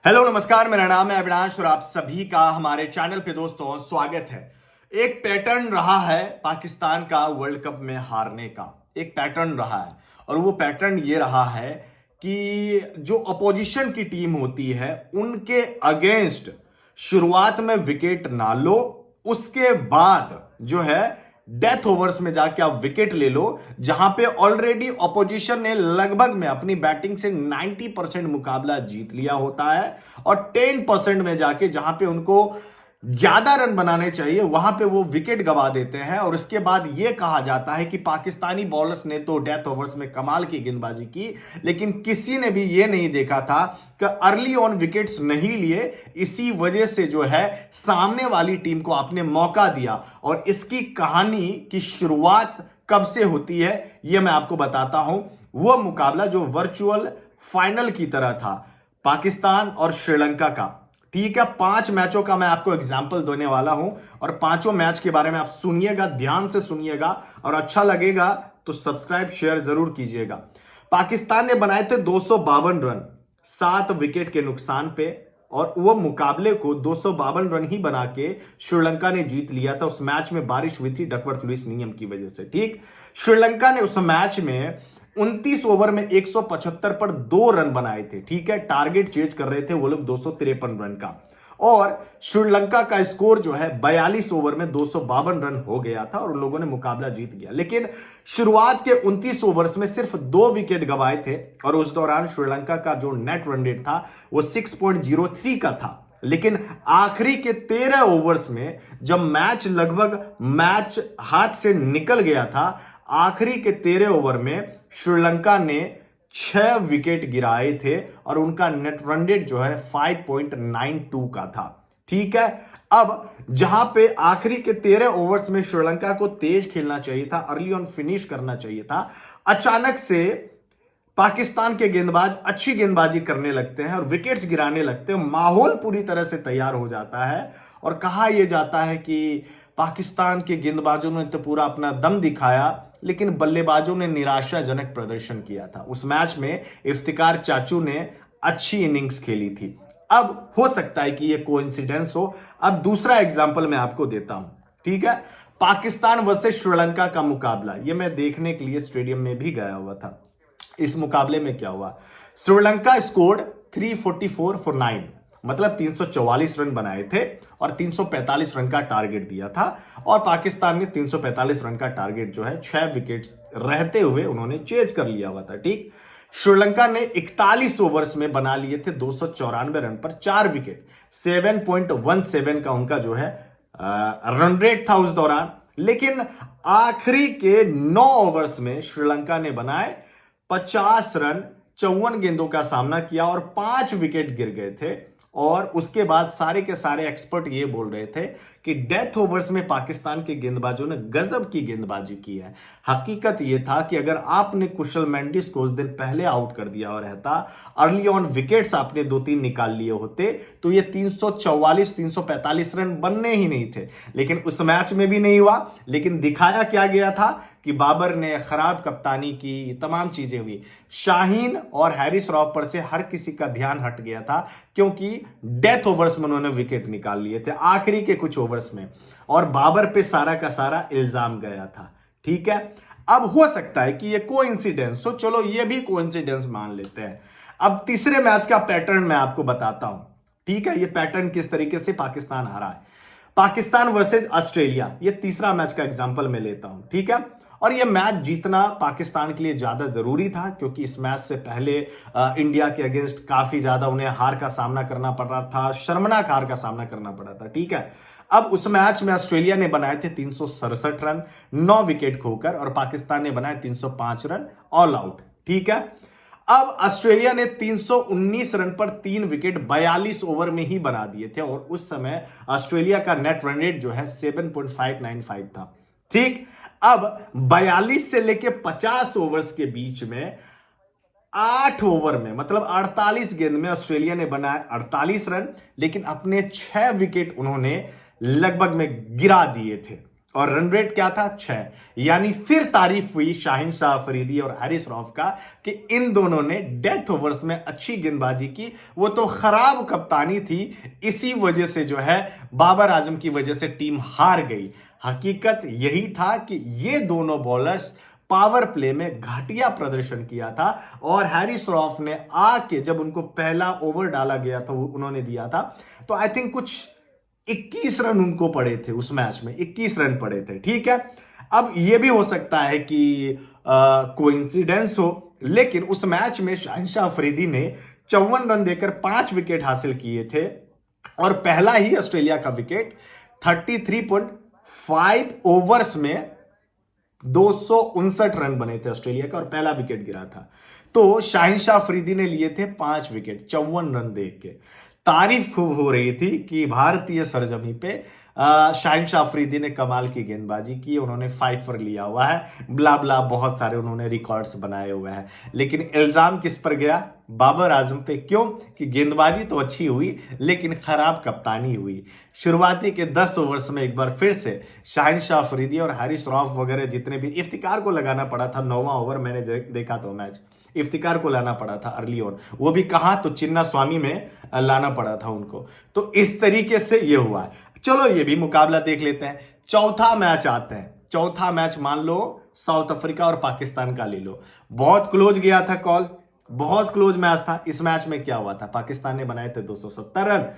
Hello नमस्कार, मेरा नाम है अविनाश और आप सभी का हमारे चैनल पे दोस्तों स्वागत है। एक पैटर्न रहा है पाकिस्तान का वर्ल्ड कप में हारने का। एक पैटर्न रहा है और वो पैटर्न ये रहा है कि जो अपोजिशन की टीम होती है उनके अगेंस्ट शुरुआत में विकेट ना लो, उसके बाद जो है डेथ ओवर्स में जाके आप विकेट ले लो, जहां पे ऑलरेडी ऑपोजिशन ने लगभग में अपनी बैटिंग से 90% मुकाबला जीत लिया होता है और 10% में जाके जहां पे उनको ज्यादा रन बनाने चाहिए वहां पे वो विकेट गवा देते हैं। और इसके बाद ये कहा जाता है कि पाकिस्तानी बॉलर्स ने तो डेथ ओवर्स में कमाल की गेंदबाजी की, लेकिन किसी ने भी ये नहीं देखा था कि अर्ली ऑन विकेट्स नहीं लिए, इसी वजह से जो है सामने वाली टीम को आपने मौका दिया। और इसकी कहानी की शुरुआत कब से होती है यह मैं आपको बताता हूं। वह मुकाबला जो वर्चुअल फाइनल की तरह था, पाकिस्तान और श्रीलंका का। ठीक है, 5 मैचों का मैं आपको एग्जाम्पल देने वाला हूं और पांचों मैच के बारे में आप सुनिएगा, ध्यान से सुनिएगा और अच्छा लगेगा तो सब्सक्राइब शेयर जरूर कीजिएगा। पाकिस्तान ने बनाए थे 252 रन 7 विकेट के नुकसान पे और वो मुकाबले को 252 रन ही बना के श्रीलंका ने जीत लिया था। उस मैच में बारिश हुई थी डकवर्थ लुईस नियम की वजह से। ठीक, श्रीलंका ने उस मैच में 29 ओवर में 175 पर 2 रन बनाए थे। ठीक है, टारगेट चेज कर रहे थे वो लोग 253 रन का और श्रीलंका का स्कोर जो है 42 ओवर में 252 रन हो गया था और उन लोगों ने मुकाबला जीत गया। लेकिन शुरुआत के 29 ओवर्स में सिर्फ 2 विकेट गंवाए थे और उस दौरान श्रीलंका का जो नेट रन रेट था वो 6.03 का था। लेकिन आखिरी के 13 ओवर्स में जब मैच हाथ से निकल गया था, आखिरी के 13 ओवर में श्रीलंका ने 6 विकेट गिराए थे और उनका नेट रन रेट जो है 5.92 का था। ठीक है, अब जहां पे आखिरी के 13 ओवर्स में श्रीलंका को तेज खेलना चाहिए था, अर्ली ऑन फिनिश करना चाहिए था, अचानक से पाकिस्तान के गेंदबाज अच्छी गेंदबाजी करने लगते हैं और विकेट्स गिराने लगते हैं। माहौल पूरी तरह से तैयार हो जाता है और कहा यह जाता है कि पाकिस्तान के गेंदबाजों ने तो पूरा अपना दम दिखाया, लेकिन बल्लेबाजों ने निराशाजनक प्रदर्शन किया था। उस मैच में इफ्तिकार चाचू ने अच्छी इनिंग्स खेली थी। अब हो सकता है कि यह कोइंसिडेंस हो। अब दूसरा एग्जांपल मैं आपको देता हूं। ठीक है, पाकिस्तान वर्सेस श्रीलंका का मुकाबला, यह मैं देखने के लिए स्टेडियम में भी गया हुआ था। इस मुकाबले में क्या हुआ, श्रीलंका स्कोर्ड 344 फॉर 9, मतलब 344 रन बनाए थे और 345 रन का टारगेट दिया था और पाकिस्तान ने 345 रन का टारगेट जो है 6 विकेट रहते हुए उन्होंने चेज कर लिया हुआ था। ठीक, श्रीलंका ने 41 ओवर्स में बना लिए थे 294 रन पर 4 विकेट, 7.17 का उनका जो है रन रेट था उस दौरान। लेकिन आखिरी के 9 ओवर्स में श्रीलंका ने बनाए 50 रन, 54 गेंदों का सामना किया और 5 विकेट गिर गए थे। और उसके बाद सारे के सारे एक्सपर्ट ये बोल रहे थे कि डेथ ओवर्स में पाकिस्तान के गेंदबाजों ने गजब की गेंदबाजी की है। हकीकत ये था कि अगर आपने कुशल मेंडिस को उस दिन पहले आउट कर दिया और रहता, अर्ली ऑन विकेट्स आपने 2-3 निकाल लिए होते, तो ये 344 345 रन बनने ही नहीं थे। लेकिन उस मैच में भी नहीं हुआ। लेकिन दिखाया क्या गया था कि बाबर ने खराब कप्तानी की, तमाम चीजें हुई। शाहीन और हैरिस रॉफ पर से हर किसी का ध्यान हट गया था क्योंकि डेथ ओवर्स में उन्होंने विकेट निकाल लिए थे आखिरी के कुछ ओवर्स में और बाबर पे सारा का सारा इल्जाम गया था। ठीक है, अब हो सकता है कि ये कोइंसिडेंस हो, चलो ये भी कोइंसिडेंस मान लेते हैं। अब तीसरे मैच का पैटर्न मैं आपको बताता हूं। ठीक है, ये पैटर्न किस तरीके से पाकिस्तान हारा है। पाकिस्तान वर्सेज ऑस्ट्रेलिया, ये तीसरा मैच का एग्जांपल मैं लेता हूं। ठीक है, और यह मैच जीतना पाकिस्तान के लिए ज्यादा जरूरी था क्योंकि इस मैच से पहले इंडिया के अगेंस्ट काफी ज्यादा उन्हें हार का सामना करना पड़ रहा था, शर्मनाक हार का सामना करना पड़ा था। ठीक है, अब उस मैच में ऑस्ट्रेलिया ने बनाए थे 367 रन 9 विकेट खोकर और पाकिस्तान ने बनाए 305 रन ऑल आउट। ठीक है, अब ऑस्ट्रेलिया ने 319 रन पर 3 विकेट 42 ओवर में ही बना दिए थे और उस समय ऑस्ट्रेलिया का नेट रन रेट जो है 7.595 था। ठीक, अब 42 से लेके 50 ओवर्स के बीच में 8 ओवर में, मतलब 48 गेंद में ऑस्ट्रेलिया ने बनाए 48 रन, लेकिन अपने 6 विकेट उन्होंने लगभग में गिरा दिए थे। और रन रेट क्या था 6। यानी फिर तारीफ हुई शाहिन शाह अफरीदी और हारिस रऊफ का कि इन दोनों ने डेथ ओवर्स में अच्छी गेंदबाजी की। वो तो खराब कप्तानी थी, इसी वजह से जो है बाबर आजम की वजह से टीम हार गई। हकीकत यही था कि ये दोनों बॉलर्स पावर प्ले में घटिया प्रदर्शन किया था और हैरिस रऊफ ने आके जब उनको पहला ओवर डाला गया था वो उन्होंने दिया था, तो आई थिंक कुछ 21 रन उनको पड़े थे उस मैच में, 21 रन पड़े थे। ठीक है, अब यह भी हो सकता है कि कोइंसिडेंस हो, लेकिन उस मैच में शाहिनशाह अफरीदी ने 54 रन देकर 5 विकेट हासिल किए थे और पहला ही ऑस्ट्रेलिया का विकेट 33.5 ओवर्स में 259 रन बने थे ऑस्ट्रेलिया का और पहला विकेट गिरा था। तो शाहिनशाह अफरीदी ने लिए थे 5 विकेट 54 रन दे के। तारीफ खूब हो रही थी कि भारतीय सरजमी पे शाहिनशाह अफरीदी ने कमाल की गेंदबाजी की, उन्होंने 5 पर लिया हुआ है, ब्ला ब्ला बहुत सारे उन्होंने रिकॉर्ड्स बनाए हुए हैं। लेकिन इल्जाम किस पर गया? बाबर आजम पे। क्यों? कि गेंदबाजी तो अच्छी हुई लेकिन खराब कप्तानी हुई। शुरुआती के 10 ओवर्स में एक बार फिर से शाहिनशाह अफरीदी और हारिस रऊफ वगैरह जितने भी, इफ्तिकार को लगाना पड़ा था 9वां ओवर, मैंने देखा था मैच, इफ्तिकार को लाना पड़ा था अर्ली ऑन, वो भी कहां तो चिन्ना स्वामी में लाना पड़ा था उनको। तो इस तरीके से ये हुआ है। चलो ये भी मुकाबला देख लेते हैं। चौथा मैच आते हैं। चौथा मैच मान लो साउथ अफ्रीका और पाकिस्तान का ले लो। बहुत क्लोज गया था कॉल, बहुत क्लोज मैच था। इस मैच में क्या हुआ था? पाकिस्तान ने बनाए थे 270 रन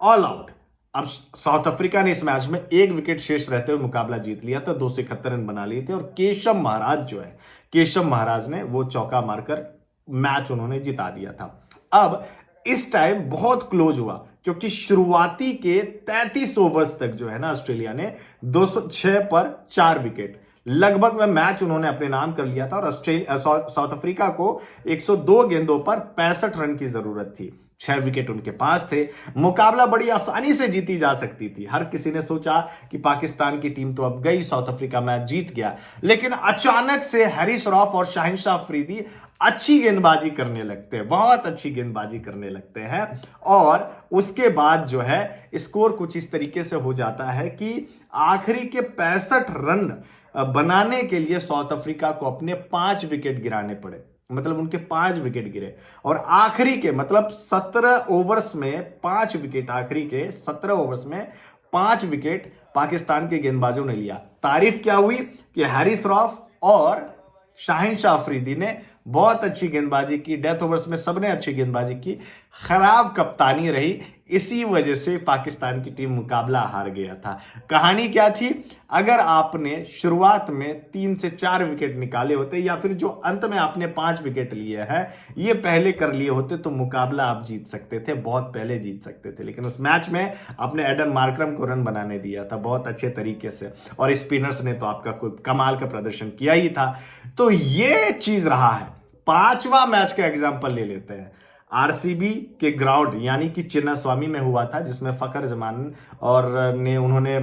ऑल आउट। अब साउथ अफ्रीका ने इस मैच में 1 विकेट शेष रहते हुए मुकाबला जीत लिया था, 271 रन बना लिए थे और केशव महाराज जो है, केशव महाराज ने वो चौका मारकर मैच उन्होंने जिता दिया था। अब इस टाइम बहुत क्लोज हुआ क्योंकि शुरुआती के 33 ओवर्स तक जो है ना ऑस्ट्रेलिया ने 206 पर 4 विकेट लगभग में मैच उन्होंने अपने नाम कर लिया था और साउथ अफ्रीका को 102 गेंदों पर 65 रन की जरूरत थी। 6 विकेट उनके पास थे। मुकाबला बड़ी आसानी से जीती जा सकती थी। हर किसी ने सोचा कि पाकिस्तान की टीम तो अब गई, साउथ अफ्रीका मैच जीत गया, लेकिन अचानक से हैरिस रऊफ और शाहिनशाह अफरीदी अच्छी गेंदबाजी करने लगते हैं, बहुत अच्छी गेंदबाजी करने लगते हैं और उसके बाद जो है स्कोर कुछ इस तरीके से हो जाता है कि आखिरी के 65 रन बनाने के लिए साउथ अफ्रीका को अपने 5 विकेट गिराने पड़े। मतलब उनके 5 विकेट गिरे और आखिरी के मतलब 17 ओवर्स में 5 विकेट, आखिरी के 17 ओवर्स में 5 विकेट पाकिस्तान के गेंदबाजों ने लिया। तारीफ क्या हुई कि हैरिस रऊफ और शाहिनशाह अफरीदी ने बहुत अच्छी गेंदबाजी की, डेथ ओवर्स में सबने अच्छी गेंदबाजी की, खराब कप्तानी रही, इसी वजह से पाकिस्तान की टीम मुकाबला हार गया था। कहानी क्या थी? अगर आपने शुरुआत में 3 से 4 विकेट निकाले होते या फिर जो अंत में आपने 5 विकेट लिए हैं ये पहले कर लिए होते तो मुकाबला आप जीत सकते थे, बहुत पहले जीत सकते थे। लेकिन उस मैच में आपने एडन मार्करम को रन बनाने दिया था बहुत अच्छे तरीके से और स्पिनर्स ने तो आपका कोई कमाल का प्रदर्शन किया ही था। तो ये चीज रहा है। 5वां मैच का एग्जांपल ले लेते हैं। आरसीबी के ग्राउंड यानी कि चिन्ना स्वामी में हुआ था, जिसमें फखर जमान और उन्होंने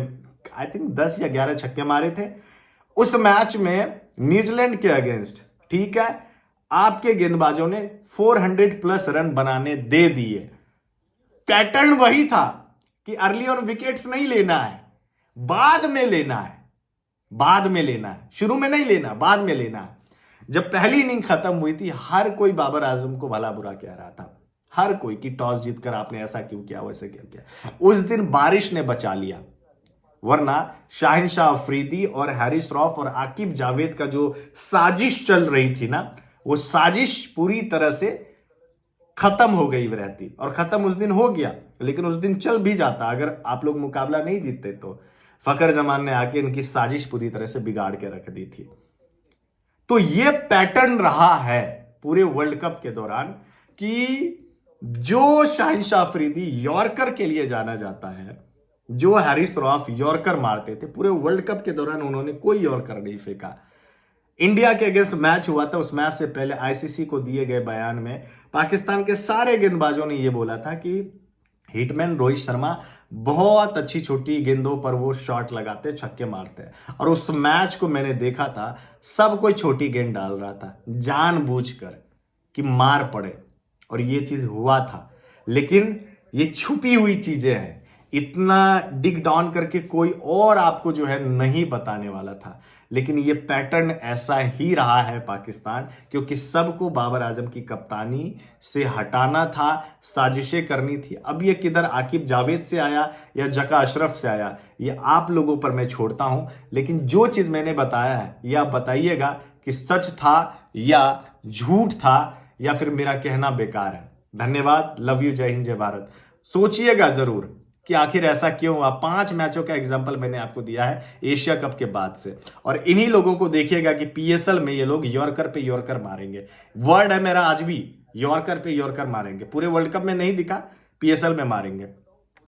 आई थिंक 10 या 11 छक्के मारे थे। उस मैच में न्यूजीलैंड के अगेंस्ट, ठीक है, आपके गेंदबाजों ने 400 प्लस रन बनाने दे दिए। पैटर्न वही था कि अर्ली ऑन विकेट्स नहीं लेना है, बाद में लेना है, बाद में लेना है, शुरू में नहीं लेना, बाद में लेना है। जब पहली इनिंग खत्म हुई थी हर कोई बाबर आजम को भला बुरा कह रहा था, हर कोई कि टॉस जीतकर आपने ऐसा क्यों किया, वैसे क्यों किया। उस दिन बारिश ने बचा लिया, वरना शाहिनशाह अफरीदी और हैरिस रऊफ और आकिब जावेद का जो साजिश चल रही थी ना, वो साजिश पूरी तरह से खत्म हो गई रहती और खत्म उस दिन हो गया। लेकिन उस दिन चल भी जाता अगर आप लोग मुकाबला नहीं जीतते तो। फखर जमान ने आके इनकी साजिश पूरी तरह से बिगाड़ के रख दी थी। तो ये पैटर्न रहा है पूरे वर्ल्ड कप के दौरान कि जो शाहिनशाह अफरीदी यॉर्कर के लिए जाना जाता है, जो हैरिस रऊफ यॉर्कर मारते थे, पूरे वर्ल्ड कप के दौरान उन्होंने कोई यॉर्कर नहीं फेंका। इंडिया के अगेंस्ट मैच हुआ था, उस मैच से पहले आईसीसी को दिए गए बयान में पाकिस्तान के सारे गेंदबाजों ने यह बोला था कि हिटमैन रोहित शर्मा बहुत अच्छी छोटी गेंदों पर वो शॉट लगाते, छक्के मारते हैं। और उस मैच को मैंने देखा था, सब कोई छोटी गेंद डाल रहा था जानबूझकर कि मार पड़े, और ये चीज हुआ था। लेकिन ये छुपी हुई चीजें हैं, इतना डिग डाउन करके कोई और आपको जो है नहीं बताने वाला था। लेकिन ये पैटर्न ऐसा ही रहा है पाकिस्तान, क्योंकि सबको बाबर आजम की कप्तानी से हटाना था, साजिशें करनी थी। अब ये किधर आकिब जावेद से आया या जका अशरफ से आया, ये आप लोगों पर मैं छोड़ता हूं। लेकिन जो चीज मैंने बताया है ये आप बताइएगा कि सच था या झूठ था, या फिर मेरा कहना बेकार है। धन्यवाद, लव यू, जय हिंद, जय भारत। सोचिएगा जरूर कि आखिर ऐसा क्यों हुआ। 5 मैचों का एग्जांपल मैंने आपको दिया है एशिया कप के बाद से, और इन्हीं लोगों को देखिएगा कि पीएसएल में ये लोग यॉर्कर पे यॉर्कर मारेंगे। वर्ड है मेरा आज भी, यॉर्कर पे यॉर्कर मारेंगे। पूरे वर्ल्ड कप में नहीं दिखा, पीएसएल में मारेंगे।